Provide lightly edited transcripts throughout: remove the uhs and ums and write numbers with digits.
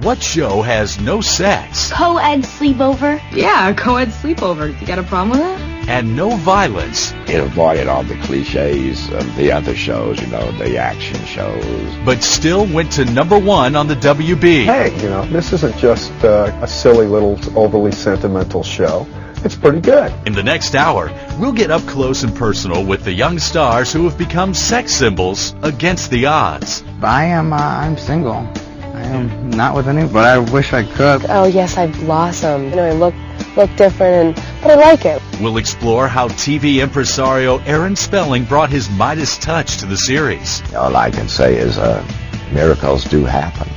What show has no sex? Co-ed sleepover? Yeah, co-ed sleepover. You got a problem with that? And no violence? It avoided all the cliches of the other shows, the action shows. But still went to #1 on the WB. Hey, this isn't just a silly little overly sentimental show. It's pretty good. In the next hour, we'll get up close and personal with the young stars who have become sex symbols against the odds. I'm single. I am not with anyone, but I wish I could. Oh yes, I've blossomed. I look different, but I like it. We'll explore how TV impresario Aaron Spelling brought his Midas touch to the series. All I can say is miracles do happen.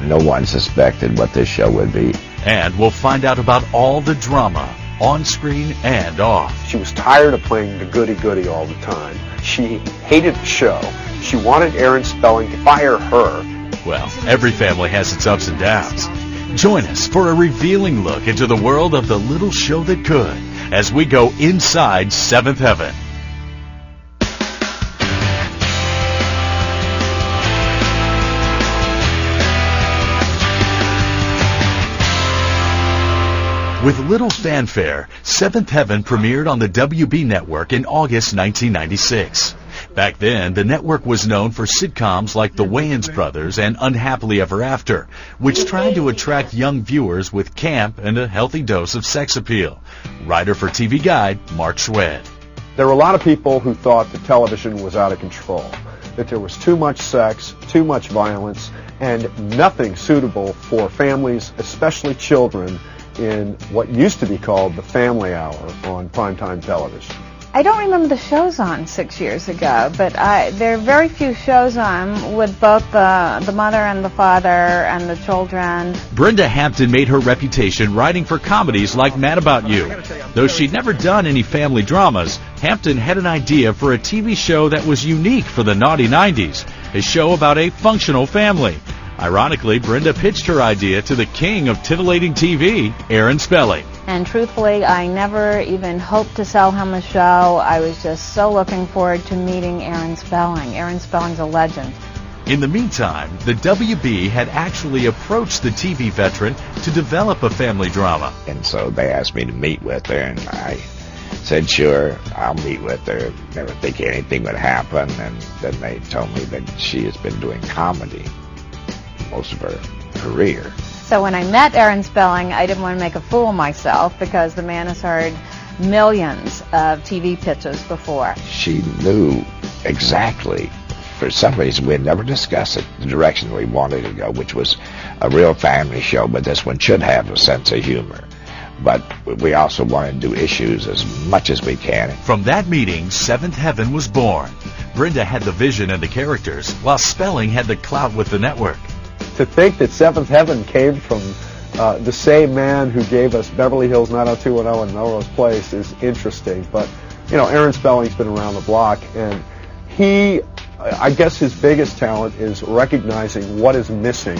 No one suspected what this show would be. And we'll find out about all the drama, on screen and off. She was tired of playing the goody-goody all the time. She hated the show. She wanted Aaron Spelling to fire her. Well, every family has its ups and downs. Join us for a revealing look into the world of the little show that could, as we go inside Seventh Heaven. With little fanfare, Seventh Heaven premiered on the WB network in August 1996. Back then, the network was known for sitcoms like The Wayans Brothers and Unhappily Ever After, which tried to attract young viewers with camp and a healthy dose of sex appeal. Writer for TV Guide, Mark Schwed. There were a lot of people who thought that television was out of control, that there was too much sex, too much violence, and nothing suitable for families, especially children, in what used to be called the family hour on primetime television. I don't remember the shows on 6 years ago, but there are very few shows on with both the mother and the father and the children. Brenda Hampton made her reputation writing for comedies like Mad About You. Though she'd never done any family dramas, Hampton had an idea for a TV show that was unique for the naughty 90s, a show about a functional family. Ironically, Brenda pitched her idea to the king of titillating TV, Aaron Spelling. And truthfully, I never even hoped to sell him a show. I was just so looking forward to meeting Aaron Spelling. Aaron Spelling's a legend. In the meantime, the WB had actually approached the TV veteran to develop a family drama. And so they asked me to meet with her, and I said, sure, I'll meet with her. Never think anything would happen. And then they told me that she has been doing comedy most of her career. So when I met Aaron Spelling, I didn't want to make a fool of myself because the man has heard millions of TV pitches before. She knew exactly, for some reason we had never discussed it, the direction we wanted to go, which was a real family show, but this one should have a sense of humor. But we also wanted to do issues as much as we can. From that meeting, Seventh Heaven was born. Brenda had the vision and the characters, while Spelling had the clout with the network. To think that Seventh Heaven came from the same man who gave us Beverly Hills 90210 and Melrose Place is interesting. But, Aaron Spelling's been around the block, and I guess his biggest talent is recognizing what is missing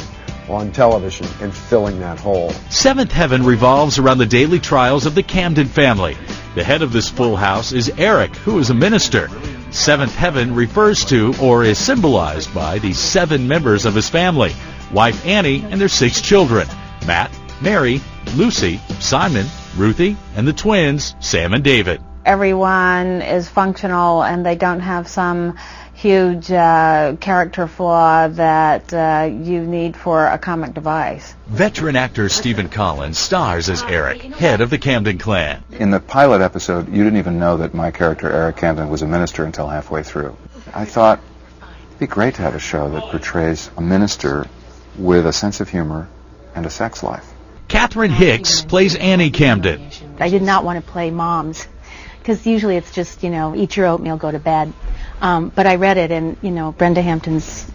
on television and filling that hole. Seventh Heaven revolves around the daily trials of the Camden family. The head of this full house is Eric, who is a minister. Seventh Heaven refers to, or is symbolized by, the 7 members of his family: wife Annie and their 6 children: Matt, Mary, Lucy, Simon, Ruthie, and the twins, Sam and David. Everyone is functional and they don't have some huge character flaw that you need for a comic device. Veteran actor Stephen Collins stars as Eric, head of the Camden clan. In the pilot episode, you didn't even know that my character, Eric Camden, was a minister until halfway through. I thought it'd be great to have a show that portrays a minister with a sense of humor and a sex life. Catherine Hicks plays Annie Camden. I did not want to play moms, because usually it's just, eat your oatmeal, go to bed. But I read it, and, Brenda Hampton's,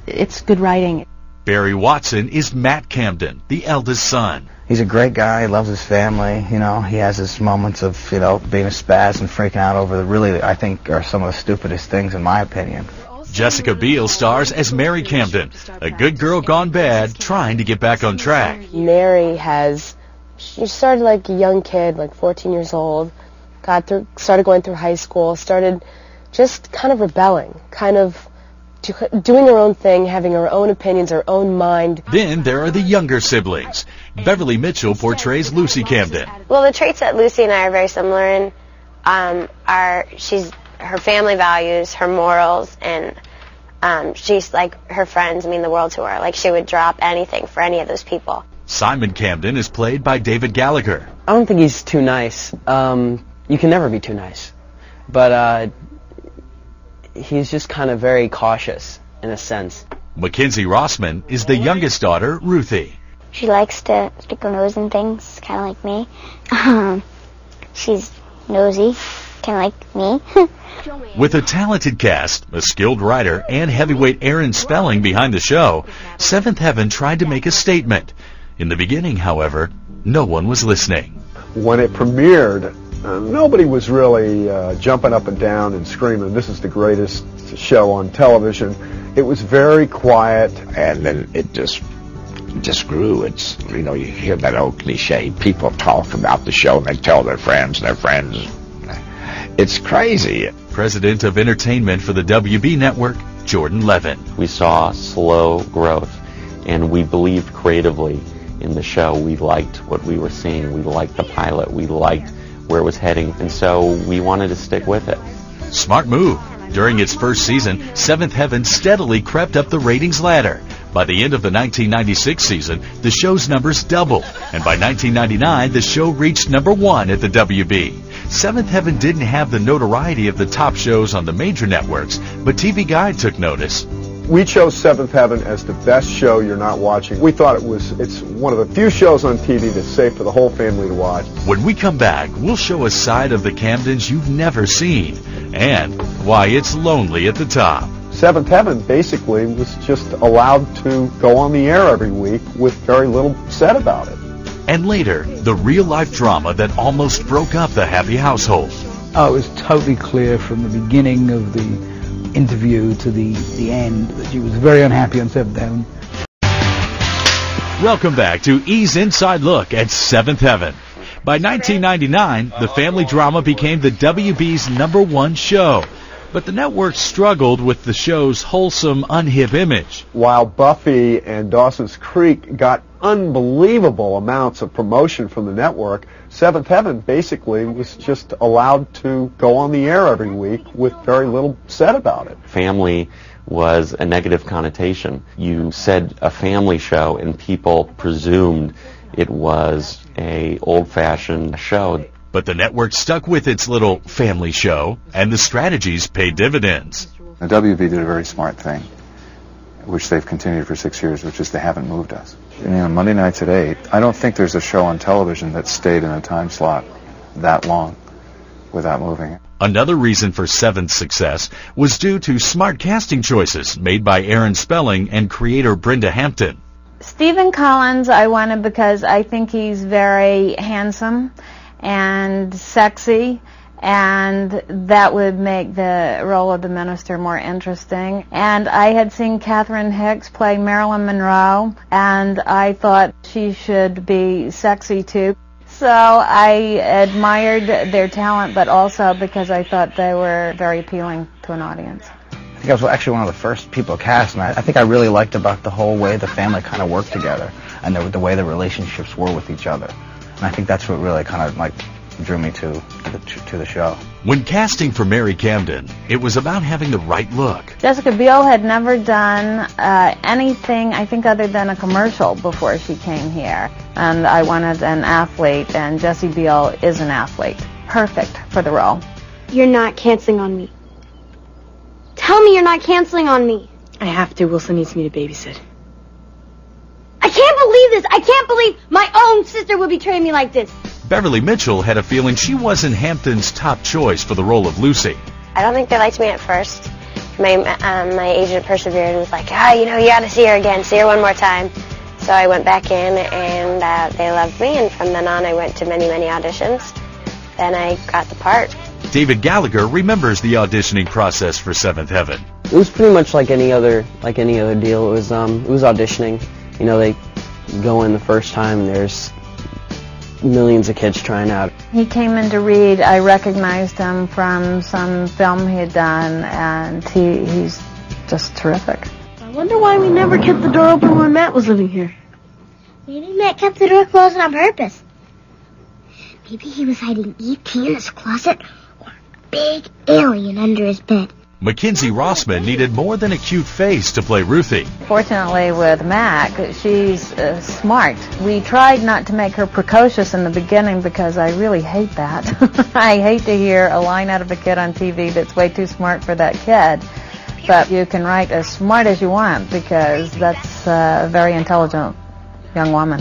it's good writing. Barry Watson is Matt Camden, the eldest son. He's a great guy. He loves his family. He has his moments of, being a spaz and freaking out over the really, I think, are some of the stupidest things in my opinion. Jessica Biel stars as Mary Camden, a good girl gone bad, trying to get back on track. Mary she started like a young kid, like 14 years old, started going through high school, started just kind of rebelling, kind of doing her own thing, having her own opinions, her own mind. Then there are the younger siblings. Beverly Mitchell portrays Lucy Camden. Well, the traits that Lucy and I are very similar in are her family values, her morals, and she's like her friends mean the world to her. Like, she would drop anything for any of those people. Simon Camden is played by David Gallagher. I don't think he's too nice. You can never be too nice. But he's just kind of very cautious, in a sense. Mackenzie Rossman is the youngest daughter, Ruthie. She likes to stick her nose in things, kind of like me. She's nosy, kind of like me. With a talented cast, a skilled writer, and heavyweight Aaron Spelling behind the show, Seventh Heaven tried to make a statement. In the beginning, however, no one was listening. When it premiered, nobody was really jumping up and down and screaming, "This is the greatest show on television." It was very quiet. And then it just grew. It's, you know, you hear that old cliche, people talk about the show and they tell their friends, and their friends. It's crazy. President of Entertainment for the WB Network, Jordan Levin. We saw slow growth, and we believed creatively in the show. We liked what we were seeing. We liked the pilot. We liked where it was heading, and so we wanted to stick with it. Smart move. During its first season, Seventh Heaven steadily crept up the ratings ladder. By the end of the 1996 season, the show's numbers doubled, and by 1999, the show reached #1 at the WB. Seventh Heaven didn't have the notoriety of the top shows on the major networks, but TV Guide took notice. We chose Seventh Heaven as the best show you're not watching. We thought it's one of the few shows on TV that's safe for the whole family to watch. When we come back, we'll show a side of the Camdens you've never seen, and why it's lonely at the top. Seventh Heaven basically was just allowed to go on the air every week with very little said about it. And later, the real-life drama that almost broke up the happy household. Oh, it was totally clear from the beginning of the interview to the end that she was very unhappy on Seventh Heaven. Welcome back to E's Inside Look at Seventh Heaven. By 1999, the family drama became the WB's #1 show. But the network struggled with the show's wholesome, unhip image. While Buffy and Dawson's Creek got unbelievable amounts of promotion from the network, Seventh Heaven basically was just allowed to go on the air every week with very little said about it. Family was a negative connotation. You said a family show and people presumed it was a old-fashioned show. But the network stuck with its little family show, and the strategies paid dividends. The WB did a very smart thing, which they've continued for 6 years, which is they haven't moved us. You know, Monday nights at 8, I don't think there's a show on television that stayed in a time slot that long without moving it. Another reason for Seventh's success was due to smart casting choices made by Aaron Spelling and creator Brenda Hampton. Stephen Collins I wanted because I think he's very handsome and sexy, and that would make the role of the minister more interesting. And I had seen Catherine Hicks play Marilyn Monroe, and I thought she should be sexy too. So I admired their talent, but also because I thought they were very appealing to an audience. I think I was actually one of the first people cast, and I think I really liked about the whole way the family kind of worked together, and the way the relationships were with each other. And I think that's what really kind of like drew me to the show. When casting for Mary Camden, it was about having the right look. Jessica Biel had never done anything, I think, other than a commercial before she came here. And I wanted an athlete, and Jessie Biel is an athlete. Perfect for the role. You're not canceling on me. Tell me you're not canceling on me. I have to. Wilson needs me to babysit. I can't believe this. I can't believe my own sister would betray me like this. Beverly Mitchell had a feeling she wasn't Hampton's top choice for the role of Lucy. I don't think they liked me at first. My agent persevered and was like, you gotta see her again, see her one more time. So I went back in, and they loved me, and from then on I went to many, many auditions. Then I got the part. David Gallagher remembers the auditioning process for Seventh Heaven. It was pretty much like any other deal. It was auditioning. You know, they go in the first time, and there's millions of kids trying out. He came in to read. I recognized him from some film he had done, and he's just terrific. I wonder why we never kept the door open when Matt was living here. Maybe Matt kept the door closed on purpose. Maybe he was hiding E.T. in his closet or a big alien under his bed. Mackenzie Rossman needed more than a cute face to play Ruthie. Fortunately with Mac, she's smart. We tried not to make her precocious in the beginning because I really hate that. I hate to hear a line out of a kid on TV that's way too smart for that kid. But you can write as smart as you want because that's a very intelligent young woman.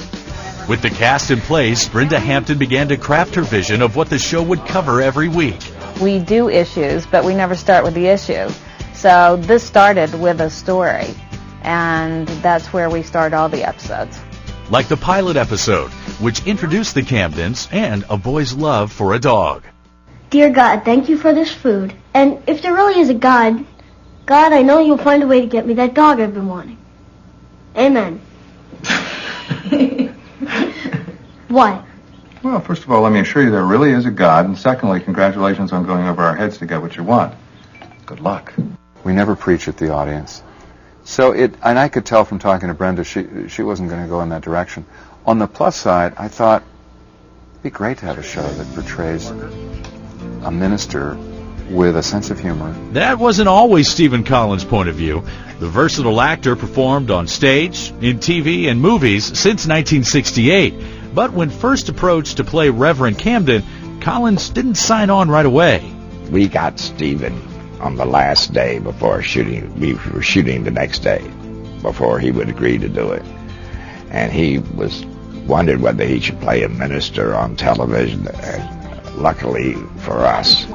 With the cast in place, Brenda Hampton began to craft her vision of what the show would cover every week. We do issues, but we never start with the issue. So this started with a story, and that's where we start all the episodes. Like the pilot episode, which introduced the Camdens and a boy's love for a dog. Dear God, thank you for this food. And if there really is a God, I know you'll find a way to get me that dog I've been wanting. Amen. What? Well, first of all, let me assure you there really is a God, and secondly, congratulations on going over our heads to get what you want. Good luck. We never preach at the audience. So and I could tell from talking to Brenda, she wasn't going to go in that direction. On the plus side, I thought it'd be great to have a show that portrays a minister with a sense of humor. That wasn't always Stephen Collins' point of view. The versatile actor performed on stage, in TV, and movies since 1968. But when first approached to play Reverend Camden, Collins didn't sign on right away. We got Stephen on the last day before shooting. We were shooting the next day before he would agree to do it. And he wondered whether he should play a minister on television. And luckily for us,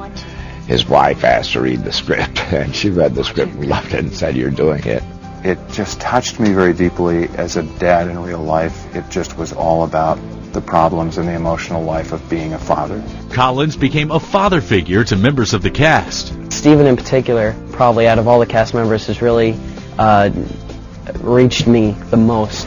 his wife asked to read the script, and she read the script and loved it and said, "You're doing it." It just touched me very deeply as a dad in real life. It just was all about the problems and the emotional life of being a father. Collins became a father figure to members of the cast. Stephen in particular, probably out of all the cast members, has really reached me the most.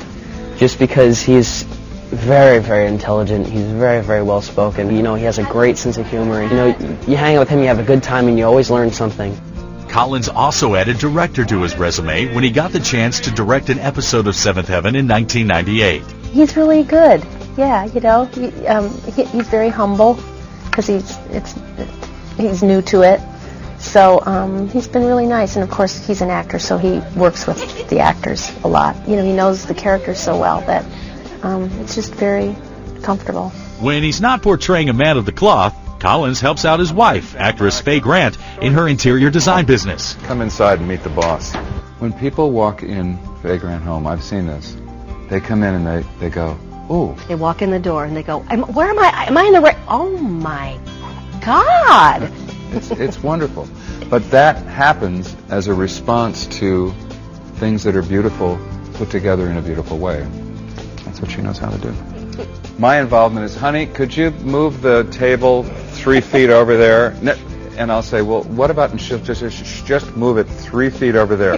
Just because he's very, very intelligent. He's very, very well spoken. You know, he has a great sense of humor. You know, you hang out with him, you have a good time, and you always learn something. Collins also added director to his resume when he got the chance to direct an episode of Seventh Heaven in 1998. He's really good. Yeah, you know, he's very humble because he's new to it. So he's been really nice, and of course he's an actor, so he works with the actors a lot. You know, he knows the characters so well that it's just very comfortable. When he's not portraying a man of the cloth, Collins helps out his wife, actress Faye Grant, in her interior design business. Come inside and meet the boss. When people walk in Faye Grant home, I've seen this, they come in and they go, ooh. They walk in the door and they go, where am I? Am I in the right? Oh my God! It's wonderful. But that happens as a response to things that are beautiful put together in a beautiful way. That's what she knows how to do. My involvement is, honey, could you move the table 3 feet over there? And I'll say, well, what about, and she'll just move it 3 feet over there.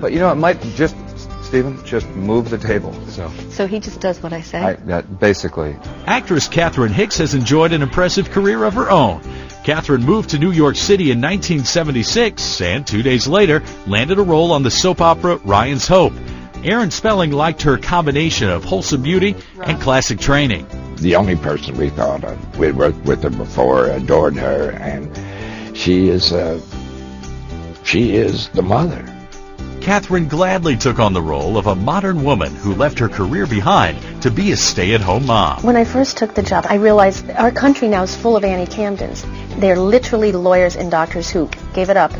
But, you know, it might just, Stephen, just move the table. So he just does what I say? Basically. Actress Catherine Hicks has enjoyed an impressive career of her own. Catherine moved to New York City in 1976 and 2 days later landed a role on the soap opera Ryan's Hope. Aaron Spelling liked her combination of wholesome beauty and classic training. The only person we thought of, we'd worked with her before, adored her, and she is the mother. Catherine gladly took on the role of a modern woman who left her career behind to be a stay-at-home mom. When I first took the job, I realized our country now is full of Annie Camdens. They're literally lawyers and doctors who gave it up.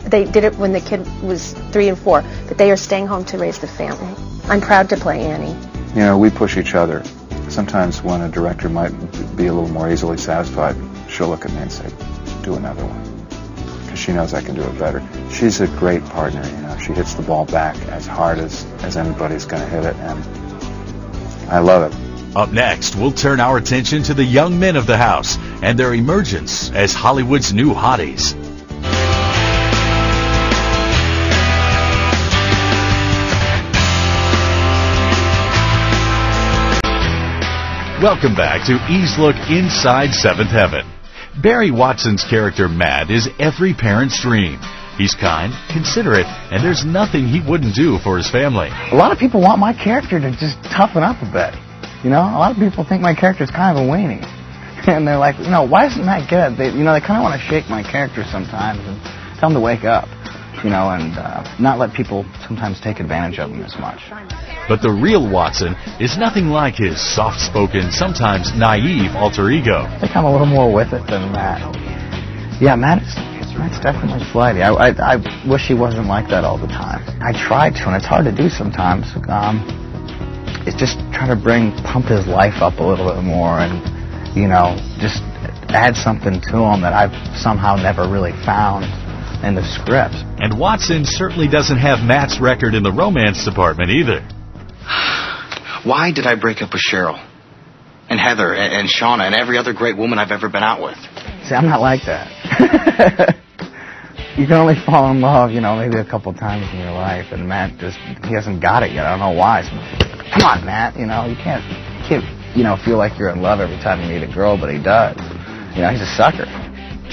They did it when the kid was 3 and 4, but they are staying home to raise the family. I'm proud to play Annie. You know, we push each other. Sometimes when a director might be a little more easily satisfied, she'll look at me and say, do another one. Because she knows I can do it better. She's a great partner, you know. She hits the ball back as hard as anybody's going to hit it, and I love it. Up next, we'll turn our attention to the young men of the house and their emergence as Hollywood's new hotties. Welcome back to E's Look Inside Seventh Heaven. Barry Watson's character Matt is every parent's dream. He's kind, considerate, and there's nothing he wouldn't do for his family. A lot of people want my character to just toughen up a bit. You know, a lot of people think my character's kind of a weenie. And they're like, no, why isn't that good? They kind of want to shake my character sometimes and tell them to wake up, and not let people sometimes take advantage of him as much. But the real Watson is nothing like his soft-spoken, sometimes naive alter ego. I think I'm a little more with it than Matt. Yeah, Matt's definitely flighty. I wish he wasn't like that all the time. I try to, and it's hard to do sometimes. It's just trying to pump his life up a little bit more and, just add something to him that I've somehow never really found in the script. And Watson certainly doesn't have Matt's record in the romance department either. Why did I break up with Cheryl and Heather and Shauna and every other great woman I've ever been out with? See, I'm not like that. You can only fall in love, maybe a couple times in your life, and Matt he hasn't got it yet. I don't know why. So, come on, Matt, you can't feel like you're in love every time you meet a girl, but he does. He's a sucker.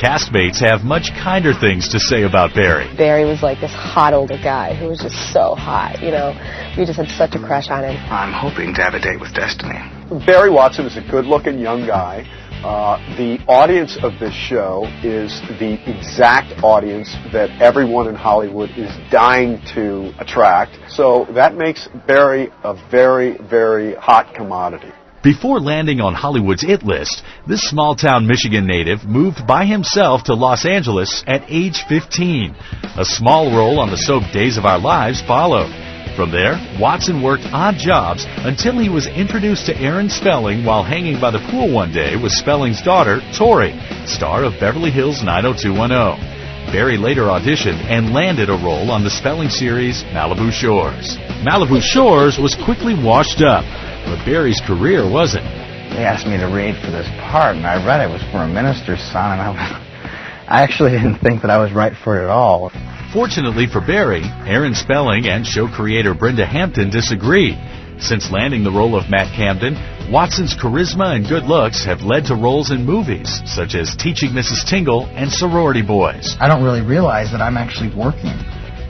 Castmates have much kinder things to say about Barry. Barry was like this hot older guy who was just so hot, We just had such a crush on him. I'm hoping to have a date with Destiny. Barry Watson is a good-looking young guy. The audience of this show is the exact audience that everyone in Hollywood is dying to attract. So that makes Barry a very, very hot commodity. Before landing on Hollywood's It List, this small-town Michigan native moved by himself to Los Angeles at age 15. A small role on the soap Days of Our Lives followed. From there, Watson worked odd jobs until he was introduced to Aaron Spelling while hanging by the pool one day with Spelling's daughter, Tori, star of Beverly Hills 90210. Barry later auditioned and landed a role on the Spelling series Malibu Shores. Malibu Shores was quickly washed up, but Barry's career wasn't. They asked me to read for this part, and I read it was for a minister's son, and I actually didn't think that I was right for it at all. Fortunately for Barry, Aaron Spelling and show creator Brenda Hampton disagreed. Since landing the role of Matt Camden, Watson's charisma and good looks have led to roles in movies, such as Teaching Mrs. Tingle and Sorority Boys. I don't really realize that I'm actually working.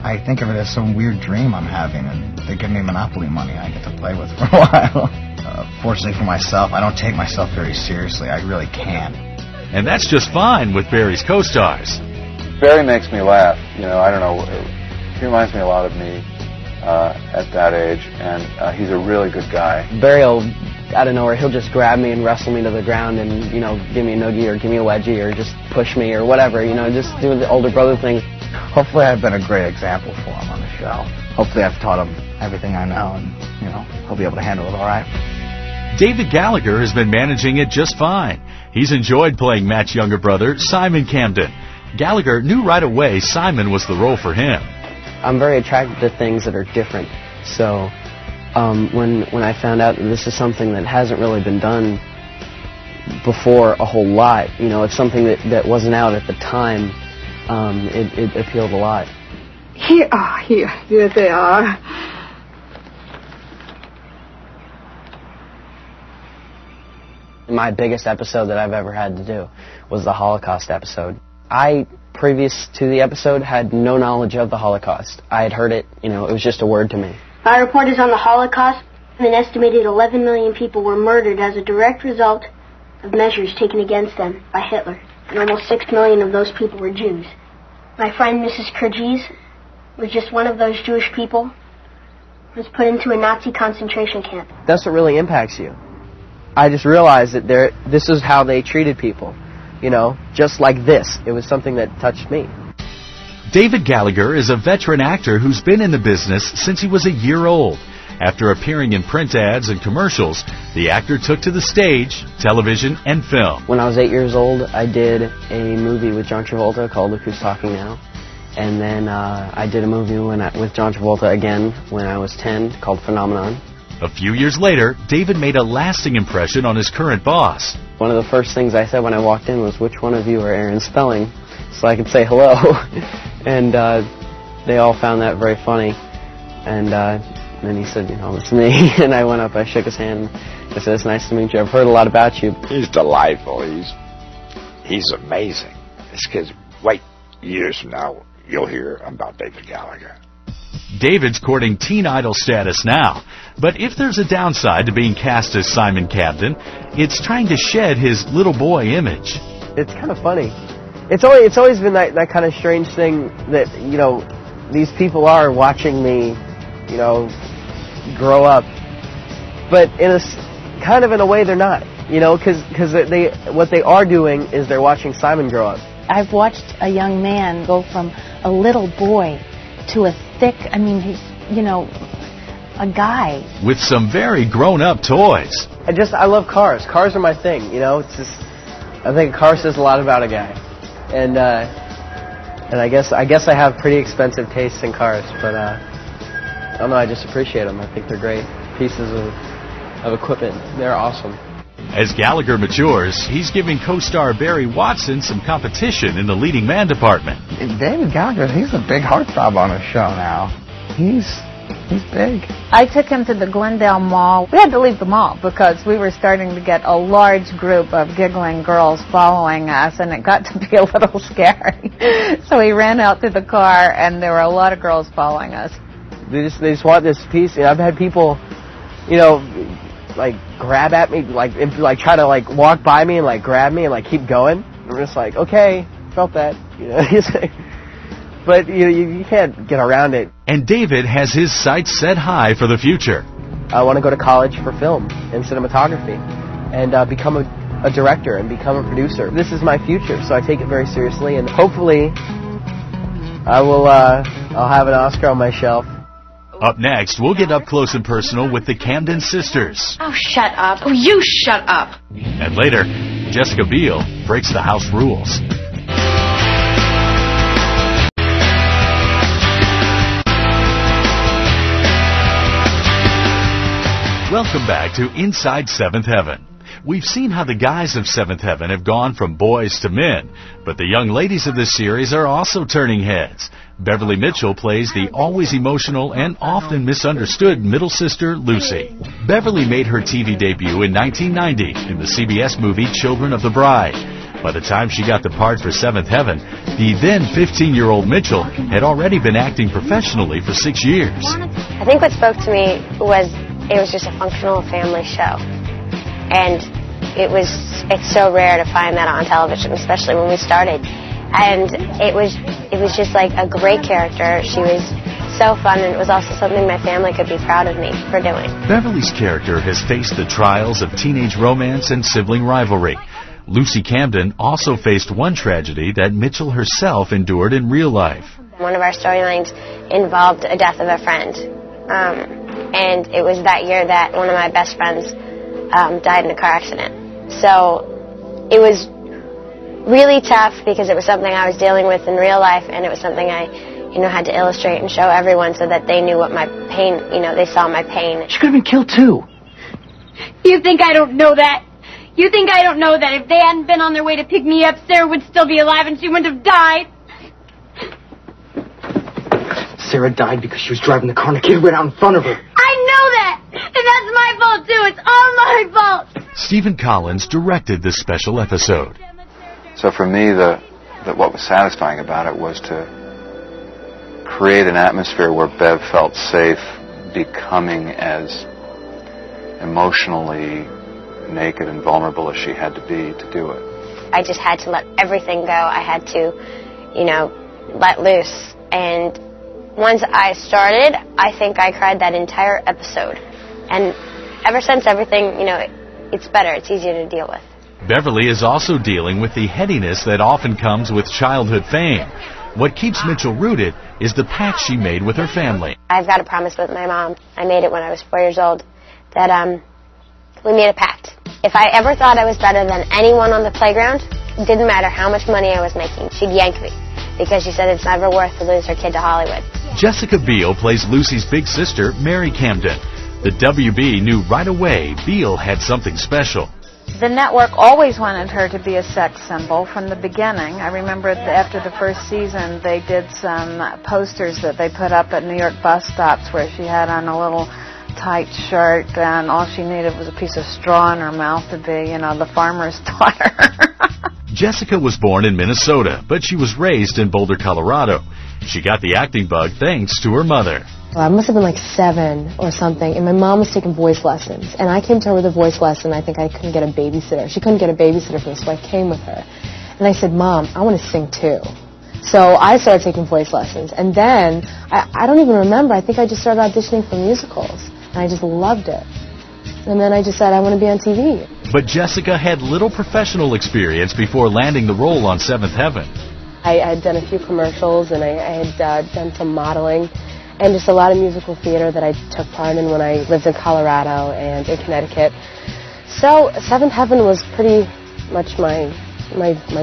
I think of it as some weird dream I'm having, and they give me Monopoly money I get to play with for a while. Fortunately for myself, I don't take myself very seriously. I really can't. And that's just fine with Barry's co-stars. Barry makes me laugh. I don't know. He reminds me a lot of me at that age, and he's a really good guy. Barry will, out of nowhere, he'll just grab me and wrestle me to the ground and, give me a noogie or give me a wedgie or just push me or whatever, just do the older brother thing. Hopefully I've been a great example for him on the show. Hopefully I've taught him everything I know, and, he'll be able to handle it all right. David Gallagher has been managing it just fine. He's enjoyed playing Matt's younger brother, Simon Camden. Gallagher knew right away Simon was the role for him. I'm very attracted to things that are different. So when I found out that this is something that hasn't really been done before a whole lot, it's something that wasn't out at the time, it appealed a lot. Here they are. My biggest episode that I've ever had to do was the Holocaust episode. I, previous to the episode, had no knowledge of the Holocaust. I had heard it, it was just a word to me. My report is on the Holocaust. An estimated 11 million people were murdered as a direct result of measures taken against them by Hitler. And almost 6 million of those people were Jews. My friend Mrs. Kurgis was just one of those Jewish people who was put into a Nazi concentration camp. That's what really impacts you. I just realized that this is how they treated people. Just like this. It was something that touched me. David Gallagher is a veteran actor who's been in the business since he was a year old. After appearing in print ads and commercials, the actor took to the stage, television, and film. When I was 8 years old, I did a movie with John Travolta called Look Who's Talking Now. And then I did a movie with John Travolta again when I was 10 called Phenomenon. A few years later, David made a lasting impression on his current boss. One of the first things I said when I walked in was, which one of you are Aaron Spelling? So I could say hello. And they all found that very funny. And then he said, it's me. And I went up, I shook his hand. I said, it's nice to meet you. I've heard a lot about you. He's delightful. He's amazing. This kid's, wait, years from now, you'll hear about David Gallagher. David's courting teen idol status now, but if there's a downside to being cast as Simon Camden, it's trying to shed his little boy image. It's kind of funny. It's always been that kind of strange thing that, you know, these people are watching me, you know, grow up, but kind of in a way they're not, you know, because what they are doing is they're watching Simon grow up. I've watched a young man go from a little boy to a thick, I mean, he's, you know, a guy. With some very grown-up toys. I love cars. Cars are my thing, you know. It's just, I think a car says a lot about a guy, and I guess I have pretty expensive tastes in cars, but I don't know. I just appreciate them. I think they're great pieces of equipment. They're awesome. As Gallagher matures, he's giving co-star Barry Watson some competition in the leading man department. David Gallagher, he's a big heartthrob on his show now. He's big. I took him to the Glendale Mall. We had to leave the mall because we were starting to get a large group of giggling girls following us, and it got to be a little scary. So we ran out to the car, and there were a lot of girls following us. They just want this piece. You know, I've had people, you know, like grab at me, like try to like walk by me and like grab me and like keep going. I'm just like, okay, felt that, you know. But you can't get around it. And David has his sights set high for the future. I want to go to college for film and cinematography, and become a director and become a producer. This is my future, so I take it very seriously, and hopefully I'll have an Oscar on my shelf. Up next, we'll get up close and personal with the Camden sisters. Oh, shut up. Oh, you shut up. And later, Jessica Biel breaks the house rules. Welcome back to Inside Seventh Heaven. We've seen how the guys of Seventh Heaven have gone from boys to men, but the young ladies of this series are also turning heads. Beverly Mitchell plays the always emotional and often misunderstood middle sister, Lucy. Beverly made her TV debut in 1990 in the CBS movie Children of the Bride. By the time she got the part for Seventh Heaven, the then 15-year-old Mitchell had already been acting professionally for 6 years. I think what spoke to me was it was just a functional family show. And it's so rare to find that on television, especially when we started. And it was just like a great character. She was so fun, and it was also something my family could be proud of me for doing. Beverly's character has faced the trials of teenage romance and sibling rivalry. Lucy Camden also faced one tragedy that Mitchell herself endured in real life. One of our storylines involved a death of a friend. And it was that year that one of my best friends died in a car accident. So it was really tough because it was something I was dealing with in real life, and it was something I, had to illustrate and show everyone so that they knew what my pain, they saw my pain. She could have been killed too. You think I don't know that? You think I don't know that if they hadn't been on their way to pick me up, Sarah would still be alive and she wouldn't have died? Sarah died because she was driving the car and a kid went out in front of her. I know that! And that's my fault too! It's all my fault! Stephen Collins directed this special episode. So for me, what was satisfying about it was to create an atmosphere where Bev felt safe becoming as emotionally naked and vulnerable as she had to be to do it. I just had to let everything go. I had to, let loose. And once I started, I think I cried that entire episode. And ever since, everything, it's better. It's easier to deal with. Beverly is also dealing with the headiness that often comes with childhood fame. What keeps Mitchell rooted is the pact she made with her family. I've got a promise with my mom. I made it when I was 4 years old that we made a pact. If I ever thought I was better than anyone on the playground, it didn't matter how much money I was making, she'd yank me because she said it's never worth to lose her kid to Hollywood. Jessica Biel plays Lucy's big sister, Mary Camden. The WB knew right away Biel had something special. The network always wanted her to be a sex symbol from the beginning. I remember after the first season, they did some posters that they put up at New York bus stops where she had on a little tight shirt and all she needed was a piece of straw in her mouth to be, the farmer's daughter. Jessica was born in Minnesota, but she was raised in Boulder, Colorado. She got the acting bug thanks to her mother. I must have been like 7 or something, and my mom was taking voice lessons. And I came to her with a voice lesson. I think I couldn't get a babysitter. She couldn't get a babysitter for me, so I came with her. And I said, Mom, I want to sing too. So I started taking voice lessons. And then, I don't even remember, I think I just started auditioning for musicals. And I just loved it. And then I just said, I want to be on TV. But Jessica had little professional experience before landing the role on Seventh Heaven. I had done a few commercials, and I had done some modeling, and just a lot of musical theater that I took part in when I lived in Colorado and in Connecticut. So Seventh Heaven was pretty much my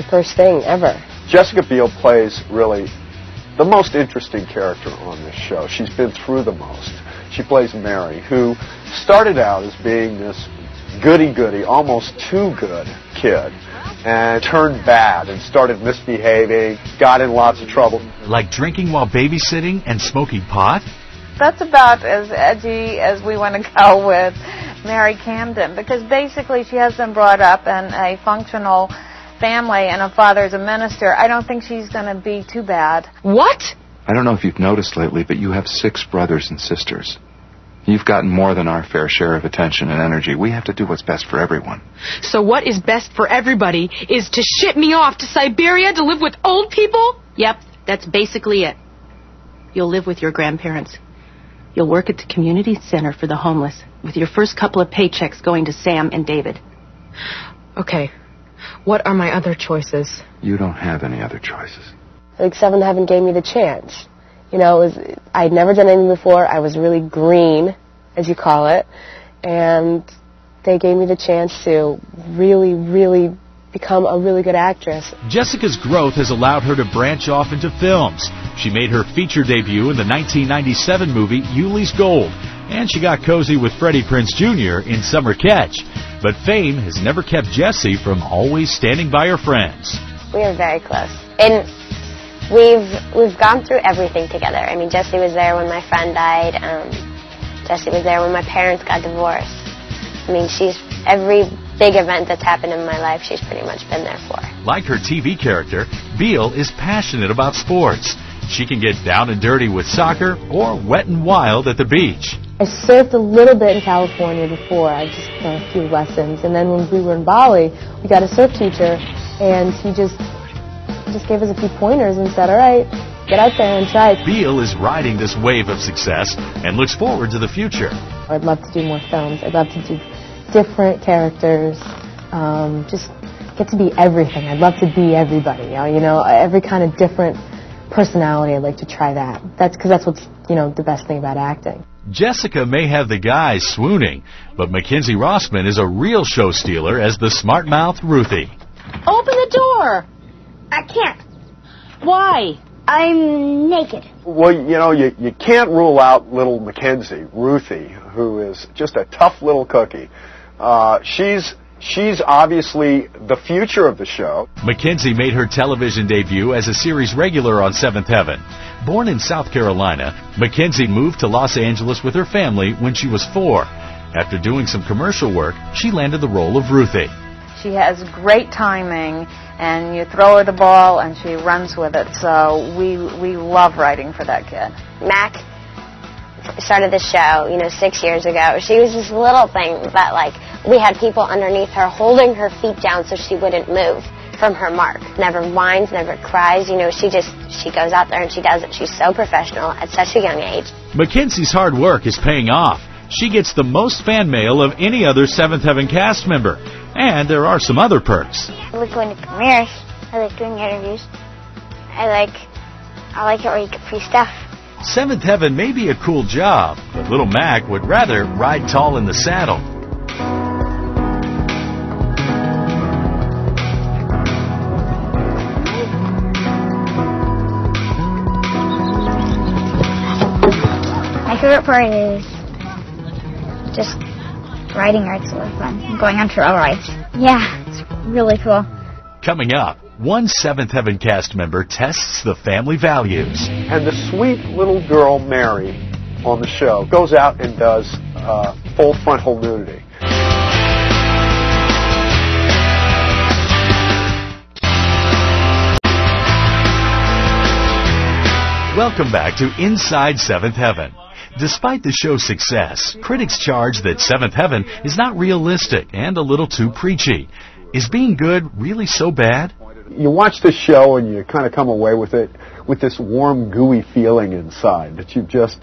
first thing ever. Jessica Biel plays really the most interesting character on this show. She's been through the most. She plays Mary, who started out as being this goody-goody, almost too good kid, and turned bad and started misbehaving, got in lots of trouble. Like drinking while babysitting and smoking pot? That's about as edgy as we want to go with Mary Camden, because basically she has been brought up in a functional family and her father's a minister. I don't think she's going to be too bad. What? I don't know if you've noticed lately, but you have 6 brothers and sisters. You've gotten more than our fair share of attention and energy. We have to do what's best for everyone. So what is best for everybody is to ship me off to Siberia to live with old people? Yep, that's basically it. You'll live with your grandparents. You'll work at the community center for the homeless, with your first couple of paychecks going to Sam and David. Okay, what are my other choices? You don't have any other choices. Like Seventh Heaven gave me the chance. You know, I'd never done anything before. I was really green, as you call it, and they gave me the chance to really, really become a really good actress. Jessica's growth has allowed her to branch off into films. She made her feature debut in the 1997 movie Yuli's Gold, and she got cozy with Freddie Prinze Jr. in Summer Catch. But fame has never kept Jessie from always standing by her friends. We are very close. And we've gone through everything together. I mean, Jessie was there when my friend died. Jessie was there when my parents got divorced. I mean, every big event that's happened in my life, she's pretty much been there for. Like her TV character, Biel is passionate about sports. She can get down and dirty with soccer or wet and wild at the beach. I surfed a little bit in California before. I've just done a few lessons. And then when we were in Bali, we got a surf teacher, and he just gave us a few pointers and said, all right, get out there and try it. Biel is riding this wave of success and looks forward to the future. I'd love to do more films. I'd love to do different characters, just get to be everything. I'd love to be everybody, you know, every kind of different personality. I'd like to try that. That's because that's what's, you know, the best thing about acting. Jessica may have the guys swooning, but Mackenzie Rossman is a real show stealer as the smart-mouthed Ruthie. Open the door! I can't. Why? I'm naked. Well, you know, you can't rule out little Mackenzie, Ruthie, who is just a tough little cookie. She's obviously the future of the show. Mackenzie made her television debut as a series regular on Seventh Heaven. Born in South Carolina, Mackenzie moved to Los Angeles with her family when she was 4. After doing some commercial work, she landed the role of Ruthie. She has great timing, and you throw her the ball and she runs with it. So we love writing for that kid. Mac started the show, 6 years ago. She was this little thing that, we had people underneath her holding her feet down so she wouldn't move from her mark. Never whines, never cries. She goes out there and she does it. She's so professional at such a young age. Mackenzie's hard work is paying off. She gets the most fan mail of any other Seventh Heaven cast member. And there are some other perks. I like going to premieres. I like doing interviews. I like it where you get free stuff. Seventh Heaven may be a cool job, but little Mac would rather ride tall in the saddle. My favorite part is just riding rides. It's really fun. Going on trail rides. Yeah, it's really cool. Coming up, one Seventh Heaven cast member tests the family values. And the sweet little girl, Mary, on the show, goes out and does full frontal nudity. Welcome back to Inside Seventh Heaven. Despite the show's success, critics charge that Seventh Heaven is not realistic and a little too preachy. Is being good really so bad? You watch this show and you kind of come away with it with this warm, gooey feeling inside that you've just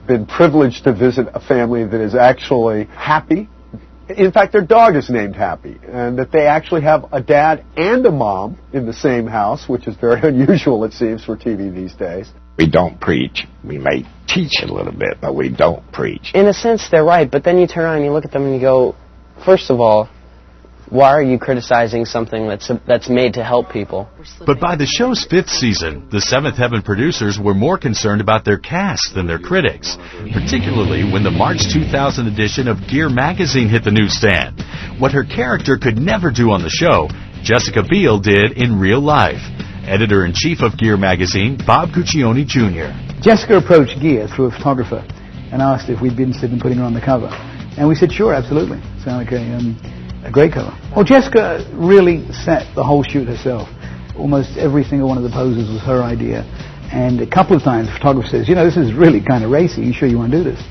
been privileged to visit a family that is actually happy. In fact, their dog is named Happy, and that they actually have a dad and a mom in the same house, which is very unusual, it seems, for TV these days. We don't preach. We may teach a little bit, but we don't preach. In a sense, they're right, but then you turn around and you look at them and you go, first of all, why are you criticizing something that's made to help people? But by the show's 5th season, the Seventh Heaven producers were more concerned about their cast than their critics, particularly when the March 2000 edition of Gear magazine hit the newsstand. What her character could never do on the show, Jessica Biel did in real life. Editor-in-chief of Gear magazine, Bob Guccione Jr. Jessica approached Gear through a photographer and asked if we'd be interested in putting her on the cover. And we said, sure, absolutely. Sounded like a great cover. Well, Jessica really set the whole shoot herself. Almost every single one of the poses was her idea. And a couple of times the photographer says, you know, this is really kind of racy. You sure you want to do this?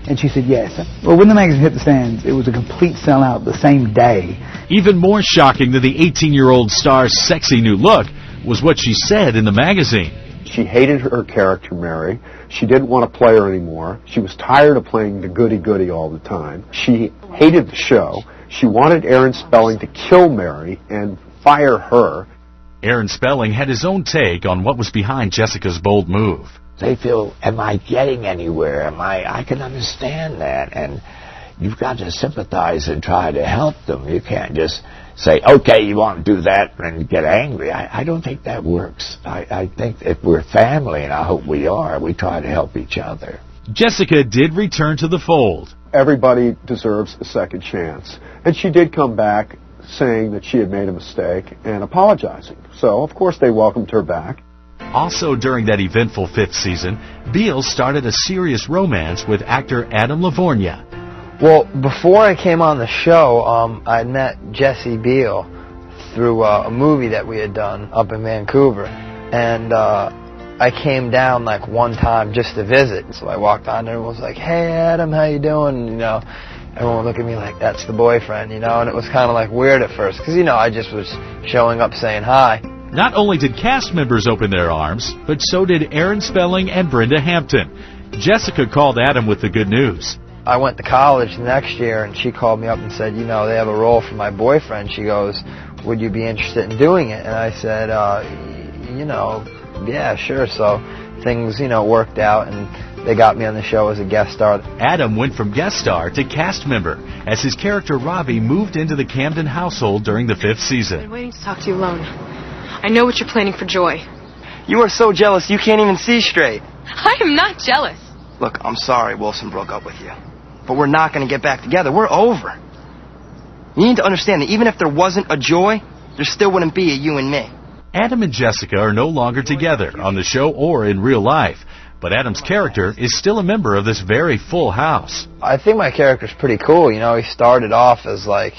And she said, yes. Well, when the magazine hit the stands, it was a complete sellout the same day. Even more shocking than the 18-year-old star's sexy new look was what she said in the magazine. She hated her character, Mary. She didn't want to play her anymore. She was tired of playing the goody-goody all the time. She hated the show. She wanted Aaron Spelling to kill Mary and fire her. Aaron Spelling had his own take on what was behind Jessica's bold move. They feel, am I getting anywhere? I can understand that. And you've got to sympathize and try to help them. You can't just say, okay, you want to do that and get angry. I don't think that works. I think if we're family, and I hope we are, we try to help each other. Jessica did return to the fold. Everybody deserves a second chance. And she did come back saying that she had made a mistake and apologizing. So, of course, they welcomed her back. Also during that eventful 5th season, Biel started a serious romance with actor Adam LaVorgna. Well, before I came on the show, I met Jessie Biel through a movie that we had done up in Vancouver. And I came down like one time just to visit. So I walked on there and was like, hey, Adam, how you doing? And, you know, everyone would look at me like, that's the boyfriend, you know, and it was kind of like weird at first because, you know, I just was showing up saying hi. Not only did cast members open their arms, but so did Aaron Spelling and Brenda Hampton. Jessica called Adam with the good news. I went to college the next year, and she called me up and said, you know, they have a role for my boyfriend. She goes, would you be interested in doing it? And I said, you know, yeah, sure. So things, you know, worked out, and they got me on the show as a guest star. Adam went from guest star to cast member as his character Robbie moved into the Camden household during the 5th season. I've been waiting to talk to you alone. I know what you're planning for Joy. You are so jealous you can't even see straight. I am not jealous. Look, I'm sorry Wilson broke up with you, but we're not going to get back together. We're over. You need to understand that even if there wasn't a Joy, there still wouldn't be a you and me. Adam and Jessica are no longer together on the show or in real life, but Adam's character is still a member of this very full house. I think my character's pretty cool. You know, he started off as like,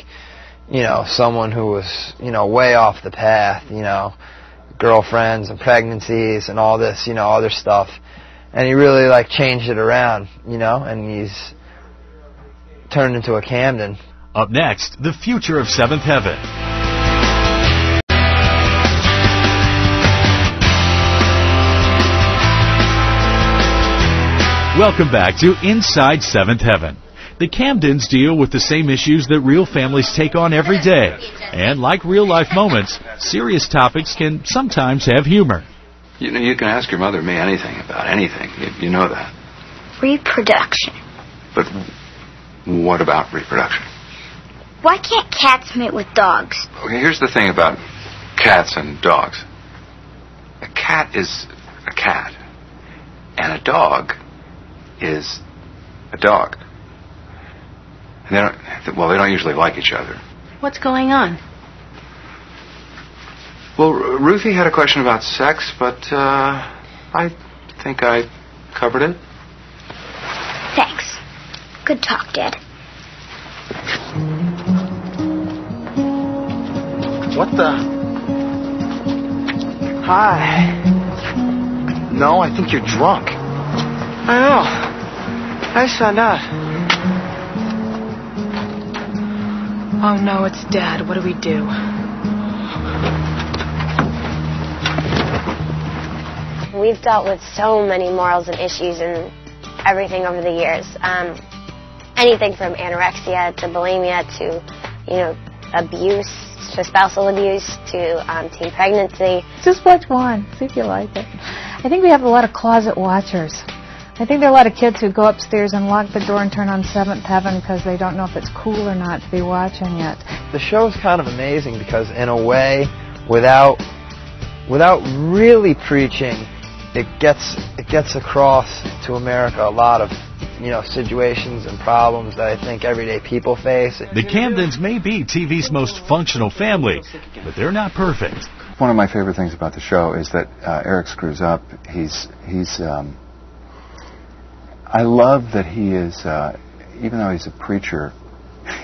you know, someone who was, you know, way off the path, you know, girlfriends and pregnancies and all this, you know, other stuff. And he really, like, changed it around, you know, and he's turned into a Camden. Up next, the future of Seventh Heaven. Welcome back to Inside Seventh Heaven. The Camdens deal with the same issues that real families take on every day. And like real-life moments, serious topics can sometimes have humor. You know, you can ask your mother or me anything about anything. You know that. Reproduction. But what about reproduction? Why can't cats mate with dogs? Okay, here's the thing about cats and dogs. A cat is a cat, and a dog is a dog. And they don't usually like each other. What's going on? Well, Ruthie had a question about sex, but I think I covered it. Thanks. Good talk, Dad. What the? Hi. No, I think you're drunk. I know. I just found out. Oh no, it's Dad. What do we do? We've dealt with so many morals and issues and everything over the years. Anything from anorexia to bulimia to, abuse, to spousal abuse to teen pregnancy. Just watch one. See if you like it. I think we have a lot of closet watchers. I think there are a lot of kids who go upstairs and lock the door and turn on Seventh Heaven because they don't know if it's cool or not to be watching it. The show's kind of amazing because, in a way, without really preaching, it gets across to America a lot of situations and problems that I think everyday people face. The Camdens may be TV's most functional family, but they're not perfect. One of my favorite things about the show is that Eric screws up. I love that he is, even though he's a preacher,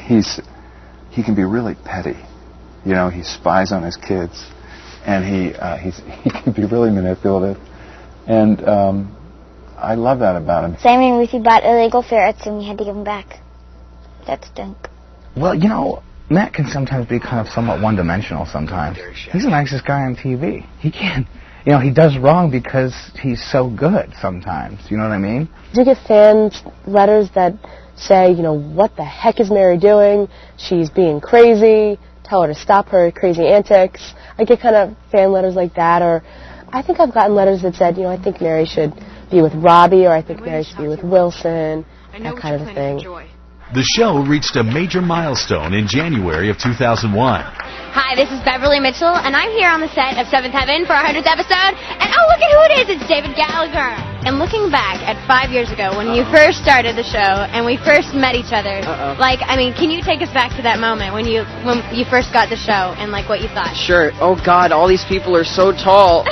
he can be really petty. He spies on his kids, and he can be really manipulative. And I love that about him. Sammy and Ruthie bought illegal ferrets and we had to give them back. That stunk. Well, Matt can sometimes be kind of somewhat one-dimensional sometimes. He's the nicest guy on TV. He can't, he does wrong because he's so good sometimes. You know what I mean? Do you get fans letters that say, what the heck is Mary doing? She's being crazy. Tell her to stop her crazy antics. I get kind of fan letters like that, or I think I've gotten letters that said, I think Mary should be with Robbie, or I think Mary should be with Wilson, that kind of a thing. The show reached a major milestone in January of 2001. Hi, this is Beverly Mitchell, and I'm here on the set of Seventh Heaven for our 100th episode, and oh, look at who it is! It's David Gallagher! And looking back at 5 years ago, when you first started the show, and we first met each other, can you take us back to that moment when you first got the show, and, what you thought? Sure. Oh, God, all these people are so tall.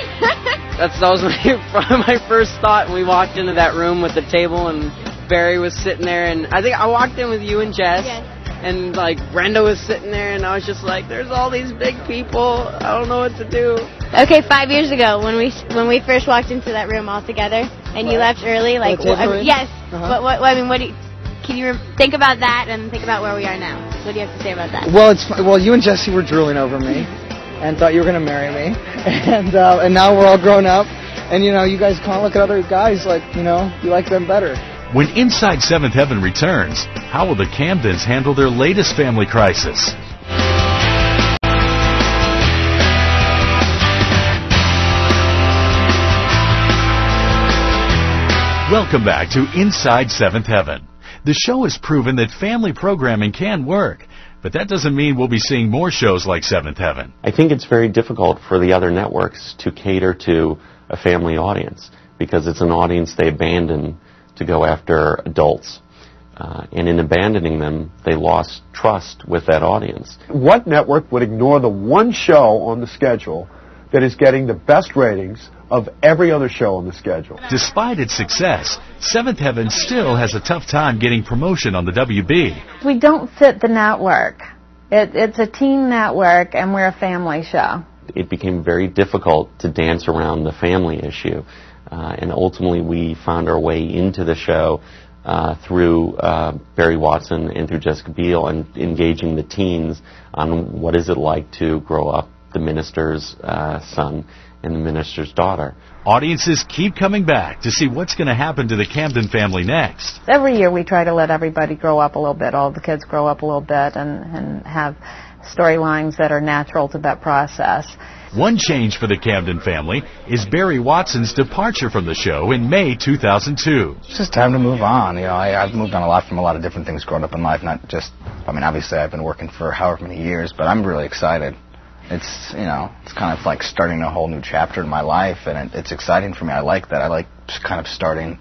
That was my first thought when we walked into that room with the table, and Barry was sitting there, and I think I walked in with you and Jess. Yes. And Brenda was sitting there, and I was just like, "There's all these big people. I don't know what to do." Okay, 5 years ago, when we first walked into that room all together, and you left early, yes. Can you think about that and think about where we are now? What do you have to say about that? Well, you and Jesse were drooling over me, and thought you were gonna marry me, and now we're all grown up, and you guys can't look at other guys you like them better. When Inside Seventh Heaven returns, how will the Camdens handle their latest family crisis? Welcome back to Inside Seventh Heaven. The show has proven that family programming can work, but that doesn't mean we'll be seeing more shows like Seventh Heaven. I think it's very difficult for the other networks to cater to a family audience because it's an audience they abandon to go after adults. And in abandoning them, they lost trust with that audience. What network would ignore the one show on the schedule that is getting the best ratings of every other show on the schedule? Despite its success, Seventh Heaven still has a tough time getting promotion on the WB. We don't fit the network. It's a teen network, and we're a family show. It became very difficult to dance around the family issue. And ultimately, we found our way into the show through Barry Watson and through Jessica Biel, and engaging the teens on what is it like to grow up the minister's son and the minister's daughter. Audiences keep coming back to see what's going to happen to the Camden family next. Every year we try to let everybody grow up a little bit, all the kids grow up a little bit, and have storylines that are natural to that process. One change for the Camden family is Barry Watson's departure from the show in May 2002. It's just time to move on. I've moved on a lot from a lot of different things growing up in life, not just, obviously I've been working for however many years, but I'm really excited. It's, it's kind of like starting a whole new chapter in my life, and it's exciting for me. I like that. I like just kind of starting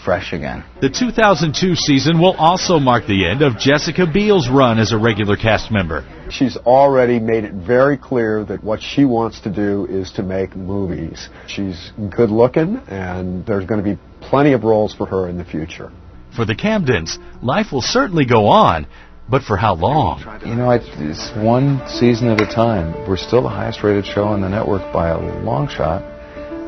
fresh again. The 2002 season will also mark the end of Jessica Biel's run as a regular cast member. She's already made it very clear that what she wants to do is to make movies. She's good looking, and there's going to be plenty of roles for her in the future. For the Camdens, life will certainly go on, but for how long? It's one season at a time. We're still the highest rated show on the network by a long shot.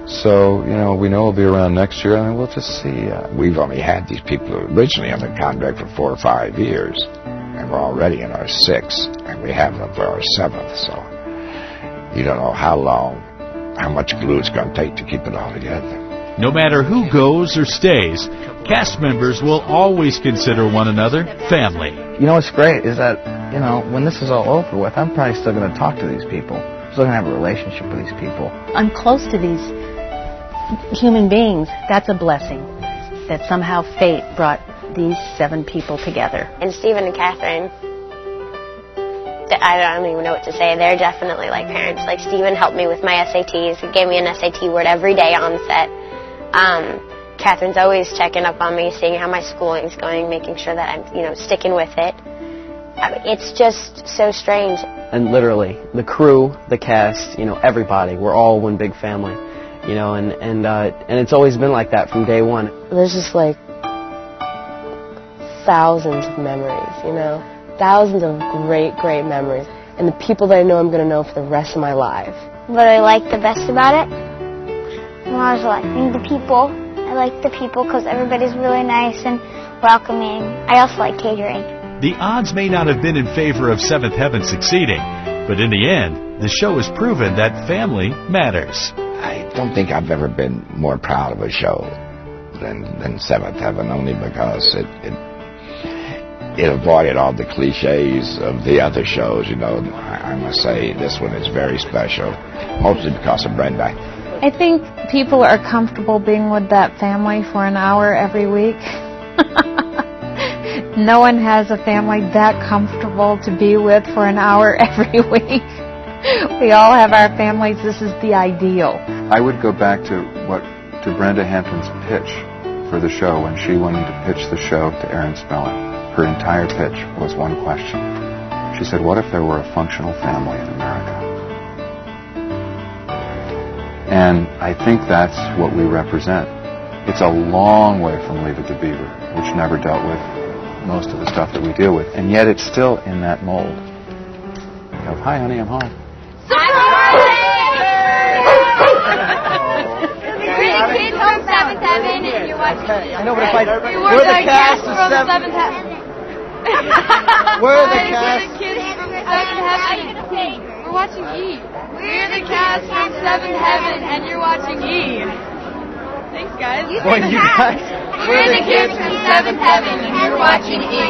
So, you know, we know we'll be around next year, and we'll just see. We've only had these people originally under contract for 4 or 5 years, and we're already in our 6th, and we have them for our 7th, so you don't know how long, how much glue it's going to take to keep it all together. No matter who goes or stays, cast members will always consider one another family. You know what's great is that, you know, when this is all over with, I'm probably still going to talk to these people. I'm still going to have a relationship with these people. I'm close to these human beings. That's a blessing, that somehow fate brought these 7 people together. And Stephen and Catherine, I don't even know what to say. They're definitely like parents. Like, Stephen helped me with my SATs. He gave me an SAT word every day on set. Catherine's always checking up on me, seeing how my schooling's going, making sure that I'm, you know, sticking with it. It's just so strange. And literally, the crew, the cast, you know, everybody, we're all one big family, you know, and it's always been like that from day one. There's just like thousands of memories, you know, thousands of great, great memories, and the people that I know I'm going to know for the rest of my life. What I like the best about it was liking the people. I like the people because everybody's really nice and welcoming. I also like catering. The odds may not have been in favor of Seventh Heaven succeeding, but in the end, the show has proven that family matters. I don't think I've ever been more proud of a show than Seventh Heaven, only because it avoided all the cliches of the other shows, you know. I must say this one is very special, mostly because of Brenda. I think people are comfortable being with that family for an hour every week. No one has a family that comfortable to be with for an hour every week. We all have our families. This is the ideal. I would go back to Brenda Hampton's pitch for the show when she wanted to pitch the show to Aaron Spelling. Her entire pitch was one question. She said, what if there were a functional family in America? And I think that's what we represent. It's a long way from Leave It to Beaver, which never dealt with most of the stuff that we deal with, and yet it's still in that mold of, hi honey, I'm home. We're the kids from Seventh Heaven, and you're watching. I know, but if we're the cast from Seventh Heaven. We're the cast. We're the kids from Seventh Heaven. We're watching Eve. We're the cast from Seventh Heaven, and you're watching Eve. Thanks, guys. We're the kids from Seventh Heaven, and you're watching Eve.